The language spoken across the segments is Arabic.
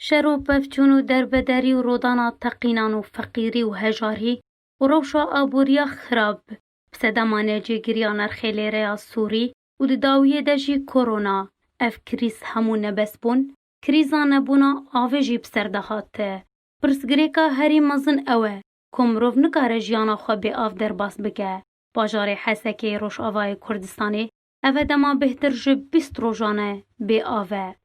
شرو پفچون و دربدری و رودانا تقینان و فقیری و هجاری و روشا آبوریا خراب بسدمان جگریان ارخیلی ریا سوری و داویه دجی کرونا اف کریز همون نبسبون کریزان نبونا آویجی بسردهاته پرسگریکا هری مزن اوه کمروف نکاره جیانا خواه بی آف در باس بگه باجار حسکی روش آوای کردستانی اوه دما بهتر جب 20 روزانه بی آوه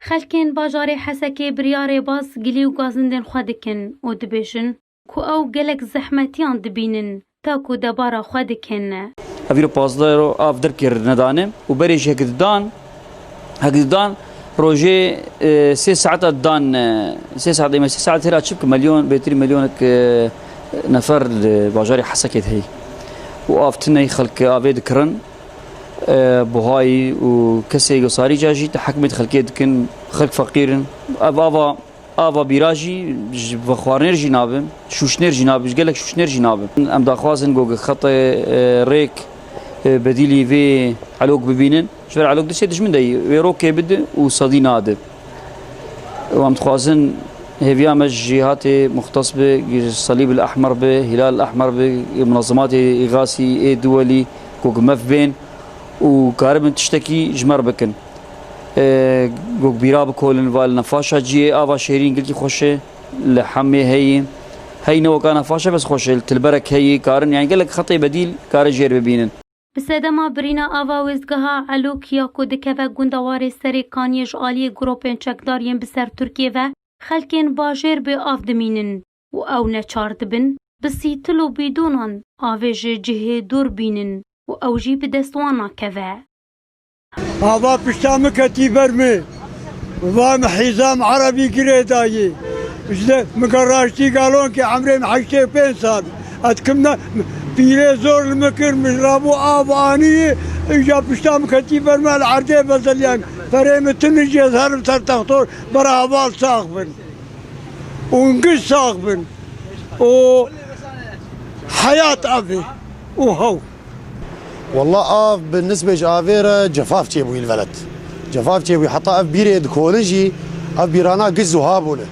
خلکین باجار حسکی بریار باز گلی و گازندن خواه دکن و دبیشن کو او گلک زحمتیان دبینن تا کو دبارا خواه دکن هفیر پازده رو آف در کر ندانه و بریش هکدان روجه 3 ساعات دان 3 ساعات ما 3 ساعات هلا تشبك مليون بيتري مليونك نفر باجاري حسكت هي وافتني خلق افيد كرن بهاي وكسي قصاري جاجي تحكمت خلقيت كن خلق فقير افا بيراجي بخوارنر جنابم شوشنر جناب قال لك شوشنر جنابم ام داخوازن جوج خط ريك بديلي في علوق ببينن شوف علوق دشي دش من داي ويروكي بد وصدي نادب وام تخوازن هيفيا مجهات مختص بالصليب الاحمر بالهلال الاحمر بمنظمات اغاثي دولي جوج مف بين وكارب تشتكي جمر بكن جوج بيراب كولن والنفاشا جي افا شيرين قلتي خوشه لحمي هي نو كان فاشا بس خوشه تلبرك هي كارن يعني قال لك خطي بديل كار جير ببينن بسدما برينا آوا وزگها علوک یا کودکه و گندوار سری کانیج آلی گروپین چکدارین بسر ترکیه و خلکین باجر به آف دمینن و او نچارد بن بسیتل و بیدونان آویج جهه دور بینن و او جی بدستوانا که آوا پشتام کتی برمه و حزام عربی گره دایی مقراشتی قالون که عمره 85 سال اتکمنا پیره زور المکر مجرابو آبانی اجا پشتام کتی برمه العرده بزلیان فریم تنجی هرم سر تختور برا حوال ساق بن و انگش ساق بن و حياة أبي وهو والله بالنسبة لأفيرا جفاف تيبوي البلد جفاف تيبوي حتى أف بيري دكولجي أف بيرانا قزو هابونه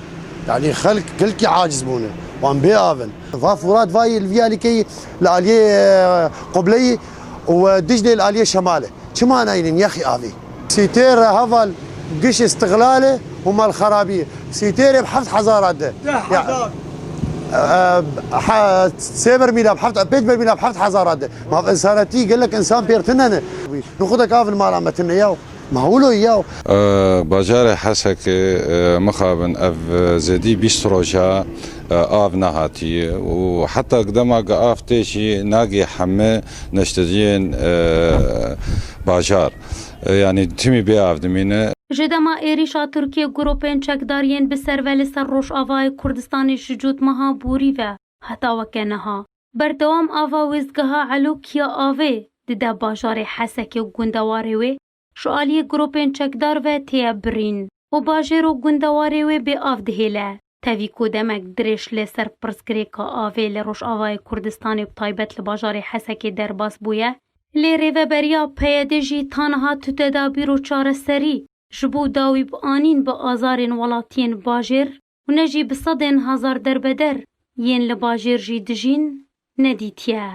يعني خلق كلكي عاجز بونه وان بي آفن فافورات فاي الفيالي كي لآلية قبلي ودجلي لآلية شمالي كما ناينين يا أخي آفي سيتير هفل قش استغلاله ومال خرابية سيتير بحفظ حزارات ده سيبر ميلا بحفظ بيت ميلا بحفظ حزارات ده ما في انسانتي قال لك انسان بيرتنن ناخذك افل مال عمتنا اياه ما هو له اياه باجار حسك مخابن اف زدي بيستروجا اف نهاتي وحتى قدامك اف تيشي ناقي حمه نشتجين باجار يعني تيمي بياف دمينه جدما ایریشا ترکیه گروپین چکدارین بسر ولی سر روش آوای کردستانی شجود مها بوری و حتا وکنها بردوام آوا وزگها علوکیا آوه دیده باجار حسکی و گندواری و شوالی گروپین چکدار و تیا برین و باجر و گندواری و بی آف دهیله تاوی کودمک درش لسر پرسکریکا آوه لروش آوای کردستانی بطایبت لباجار حسکی در باس بویه لیره و بریا پیاده جی تانها تو تدابیر و چار سری جبو داوی بآنین با آزارین ولاتین باجر و نجی بصدن هزار در بدر ین لباجر جی دجین ندیتیه